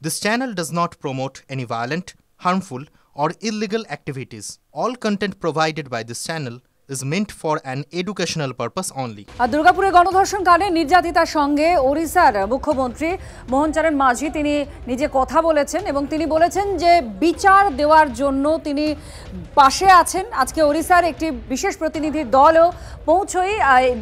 This channel does not promote any violent, harmful, or illegal activities. All content provided by this channel is meant for an educational purpose only. দুর্গাপুরে গণধর্ষণ কাণ্ডে নির্যাতিতার সঙ্গে ওড়িশার মুখ্যমন্ত্রী মোহন চরণ মাঝি তিনি নিজে কথা বলেছেন এবং তিনি বলেছেন যে বিচার দেওয়ার জন্য তিনি পাশে আছেন। আজকে ওড়িশার একটি বিশেষ প্রতিনিধি দলও পৌঁছয়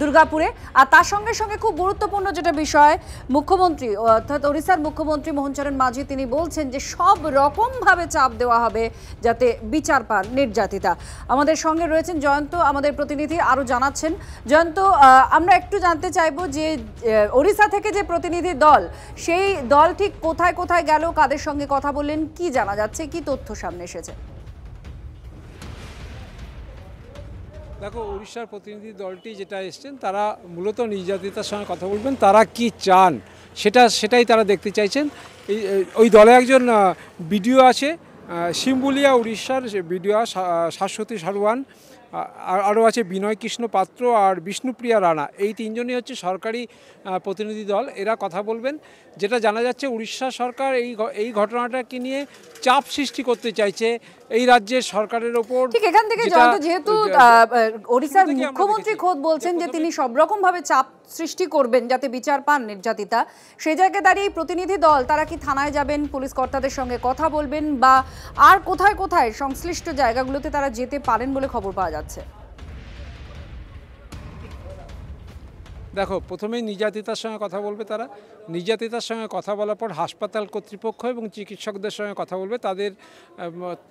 দুর্গাপুরে। আর তার সঙ্গে সঙ্গে খুব গুরুত্বপূর্ণ যেটা বিষয়, মুখ্যমন্ত্রী অর্থাৎ ওড়িশার মুখ্যমন্ত্রী মোহন চরণ মাঝি তিনি বলছেন যে সব রকমভাবে চাপ দেওয়া হবে যাতে বিচার পান নির্যাতিতা। আমাদের সঙ্গে রয়েছেন জয়ন্ত, আমাদের প্রতিনিধি আরো জানাচ্ছেন। জয়ন্ত, আমরা একটু জানতে চাইবো যে ওড়িশা থেকে যে প্রতিনিধি দল, সেই দল ঠিক কোথায় কোথায় গেল, কাদের সঙ্গে কথা বললেন, কি জানা যাচ্ছে, কি তথ্য সামনে এসেছে? দেখো, উড়িষ্যার প্রতিনিধি দলটি যেটা এসছেন তারা মূলত নির্যাতিতার সঙ্গে কথা বলবেন, তারা কি চান সেটাই তারা দেখতে চাইছেন। ওই দলে একজন বিডিও আছে শিমবুলিয়া উড়িষ্যার বিডিও শাশ্বতী সারওয়ান, আরও আছে বিনয় কৃষ্ণ পাত্র আর বিষ্ণুপ্রিয়া রানা। এই তিনজনই হচ্ছে সরকারি প্রতিনিধি দল। এরা কথা বলবেন। যেটা জানা যাচ্ছে উড়িষ্যা সরকার এই ঘটনাটাকে নিয়ে চাপ সৃষ্টি করতে চাইছে এই রাজ্যের সরকারের ওপর। ঠিক এখান থেকে যেহেতু ওড়িশার মুখ্যমন্ত্রী খোদ বলছেন যে তিনি সব রকম ভাবে চাপ সৃষ্টি করবেন যাতে বিচার পান নির্যাতিতা, সেই জায়গায় দাঁড়িয়ে প্রতিনিধি দল তারা কি থানায় যাবেন, পুলিশ কর্তাদের সঙ্গে কথা বলবেন, বা আর কোথায় কোথায় সংশ্লিষ্ট জায়গাগুলোতে তারা যেতে পারেন বলে খবর পাওয়া যাচ্ছে? দেখো, প্রথমেই নির্যাতিতার সঙ্গে কথা বলবে তারা। নির্যাতিতার সঙ্গে কথা বলার পর হাসপাতাল কর্তৃপক্ষ এবং চিকিৎসকদের সঙ্গে কথা বলবে,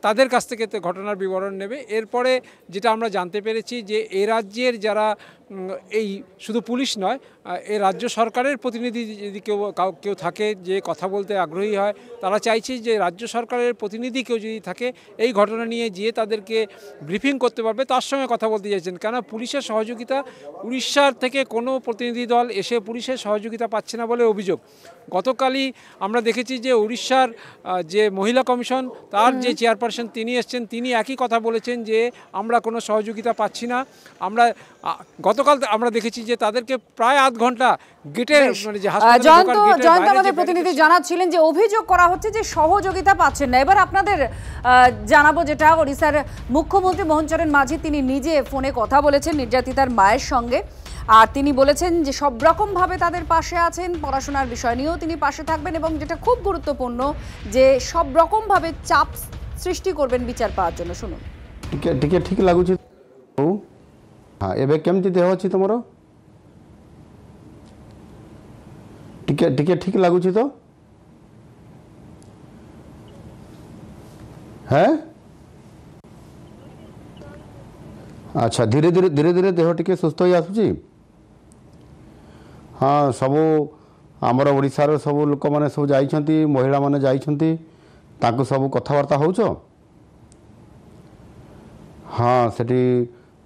তাদের কাছ থেকে ঘটনার বিবরণ নেবে। এরপরে যেটা আমরা জানতে পেরেছি যে এ রাজ্যের যারা এই শুধু পুলিশ নয়, এই রাজ্য সরকারের প্রতিনিধি যদি কেউ থাকে যে কথা বলতে আগ্রহী হয়, তারা চাইছে যে রাজ্য সরকারের প্রতিনিধি কেউ যদি থাকে এই ঘটনা নিয়ে গিয়ে তাদেরকে ব্রিফিং করতে পারবে, তার সঙ্গে কথা বলতে চাইছেন। কেন পুলিশের সহযোগিতা, উড়িষ্যার থেকে কোনো প্রতিনিধি দল এসে পুলিশের সহযোগিতা পাচ্ছে না বলে অভিযোগ। গতকালই আমরা দেখেছি যে উড়িষ্যার যে মহিলা কমিশন তার যে চেয়ারপারসন তিনি এসছেন, তিনি একই কথা বলেছেন যে আমরা কোনো সহযোগিতা পাচ্ছি না। গতকাল আমরা দেখেছি যে তাদেরকে প্রায় আধ ঘন্টা গেটে মানে যে জয়ন্ত আমাদের প্রতিনিধি জানাচ্ছিলেন যে অভিযোগ করা হচ্ছে যে সহযোগিতা পাচ্ছেন না। এবার আপনাদের জানাবো যেটা ওড়িশার মুখ্যমন্ত্রী মোহন চরণ মাঝি তিনি নিজে ফোনে কথা বলেছেন নির্যাতিতার মায়ের সঙ্গে, আর তিনি বলেছেন যে সব রকম ভাবে তাদের পাশে আছেন, পড়াশোনার বিষয় নিয়েও তিনি পাশে থাকবেন এবং যেটা খুব গুরুত্বপূর্ণ যে সব রকম ভাবে চাপ সৃষ্টি করবেন বিচার পাওয়ার জন্য। শুনুন। ঠিক লাগুছে। হ্যাঁ, এবে কেমতি দেহ আছে তোমার? ঠিক লাগুছে তো? হ্যাঁ, আচ্ছা, ধীরে ধীরে দেহ টিকে সুস্থ হয়ে আসুଛି। ହଁ, ସବୁ ଆମର ଓଡ଼ିଶାର ସବୁ ଲୋକମାନେ ସବୁ ଯାଇଛନ୍ତି, ମହିଳାମାନେ ଯାଇଛନ୍ତି, ତାଙ୍କୁ ସବୁ କଥାବାର୍ତ୍ତା ହେଉଛ? ହଁ, ସେଠି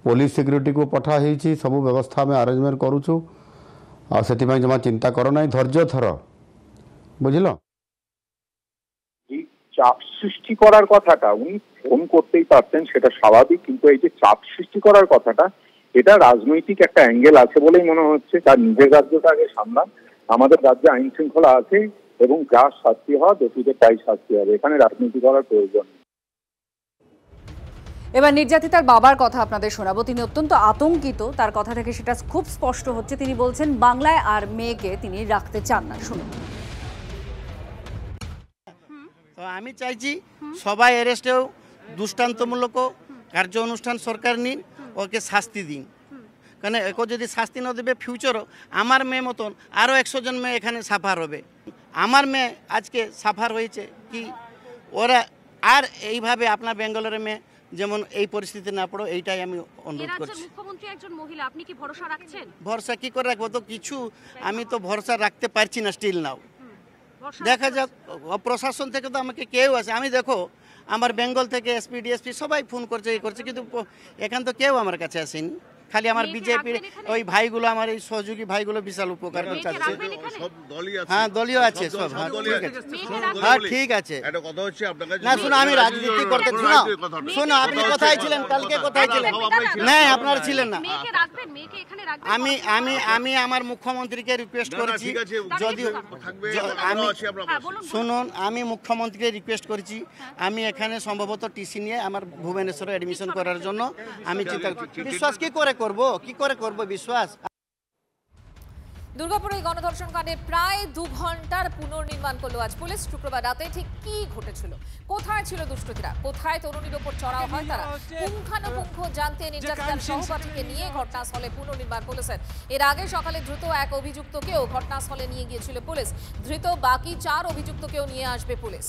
ପୋଲିସ ସିକ୍ୟୁରିଟିକୁ ପଠା ହେଇଛି, ସବୁ ବ୍ୟବସ୍ଥା ଆମେ ଆରେଞ୍ଜମେଣ୍ଟ କରୁଛୁ। ଆଉ ସେଥିପାଇଁ ଜମା ଚିନ୍ତା କର ନାହିଁ, ଧୈର୍ଯ୍ୟ ଧର, বুঝল? চাপ সৃষ্টি করার কথাটা উনি ফোন করতেই পারতেন, সেটা স্বাভাবিক, কিন্তু এই যে চাপ সৃষ্টি করার কথাটা, এটা রাজনৈতিক একটা অ্যাঙ্গেল আছে বলেই মনে হচ্ছে। তার নিজের রাজ্যটা আগে সামলান, আমাদের রাজ্যে আইন শৃঙ্খলা আছে এবং যা শাস্তি হওয়া দোষীদের তাই শাস্তি হবে, এখানে রাজনীতি করার প্রয়োজন। এবার নির্যাতিতার বাবার কথা আপনাদের শোনাবো। তিনি অত্যন্ত আতঙ্কিত, তার কথা থেকে সেটা খুব স্পষ্ট হচ্ছে। তিনি বলছেন বাংলায় আর মেয়েকে তিনি রাখতে চান না। শুনুন। তো আমি চাইছি সবাই অ্যারেস্টেও দৃষ্টান্তমূলক কার্য অনুষ্ঠান সরকার নিন, ওকে শাস্তি দিন। কারণ একে যদি শাস্তি না দেবে ফিউচারও আমার মেয়ে মতন আরও 100 জন মেয়ে এখানে সাফার হবে। আমার মেয়ে আজকে সাফার হয়েছে কি, ওরা আর এইভাবে আপনার বেঙ্গলের মেয়ে যেমন এই পরিস্থিতি না পড়ো, এইটাই আমি অনুরোধ করছি। মুখ্যমন্ত্রী একজন মহিলা, আপনি কি ভরসা রাখছেন? ভরসা কি করে রাখবো, তো কিছু আমি তো ভরসা রাখতে পারছি না স্টিল নাও। দেখা যাক, প্রশাসন থেকে তো আমাকে কেউ আছে, আমি দেখো আমার বেঙ্গল থেকে এসপি ডিএসপি সবাই ফোন করছে, এই করছে, কিন্তু এখান তো কেউ আমার কাছে আসেনি। খালি আমার মেয়েকে বিজেপির রাখবেন এখানে? ওই ভাইগুলো, আমার এই সহযোগী ভাইগুলো বিশাল উপকার মেয়েকে চাচ্ছে। রাখবেন এখানে? সব দলই আছে। হ্যাঁ, দলীয় আছে সব। হ্যাঁ, দলই ঠিক আছে। আছে। মেয়েকে শোনো, রাখবেন? হ্যাঁ, দলই। ঠিক আছে। একটা কথা হচ্ছে আপনার কাছে না, শোনো, আমি রাজনীতি করতে, শোনো, আপনি কোথায় ছিলেন কালকে, কোথায় ছিলেন? না, আপনারা ছিলেন না। মেয়েকে রাখবেন, মেয়েকে এখানে রাখবেন? আমি আমার মুখ্যমন্ত্রীকে রিকোয়েস্ট করেছি, ঠিক আছে, যদি থাকবে, আমি আছি আপনার হ্যাঁ, পাশে। বলুন। শুনুন, আমি মুখ্যমন্ত্রীকে রিকোয়েস্ট করেছি, আমি এখানে সম্ভবত টিসি নিয়ে আমার ভুবনেশ্বরে অ্যাডমিশন করার জন্য আমি চিন্তা করছি। বিশ্বাস কি করে করব বিশ্বাস? দুর্গাপুরে গণধর্ষণ কাণ্ডে প্রায় 2 ঘন্টার পুনর্নির্মাণ করলো আজ পুলিশ। শুক্রবার রাতে ঠিক কি ঘটেছিল, কোথায় ছিল দুষ্কৃতীরা, কোথায় তরুণীর ওপর চড়াও হয় তারা, পুঙ্খানুপুঙ্খ জানতে নির্যাতিতার সহপাঠীকে নিয়ে ঘটনাস্থলে পুনর্নির্মাণ পুলিশের। এর আগে সকালে দ্রুত এক অভিযুক্তকেও ঘটনাস্থলে নিয়ে গিয়েছিল পুলিশ। ধৃত বাকি 4 অভিযুক্তকেও নিয়ে আসবে পুলিশ।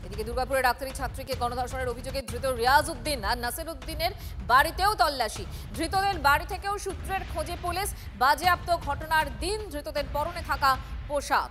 এদিকে দুর্গাপুরের ডাক্তারি ছাত্রীকে গণধর্ষণের অভিযোগে ধৃত রিয়াজ উদ্দিন আর নাসির উদ্দিনের বাড়িতেও তল্লাশি। ধৃতদের বাড়ি থেকেও সূত্রের খোঁজে পুলিশ। বাজেয়াপ্ত ঘটনার দিন ধৃতদের পরনে থাকা পোশাক।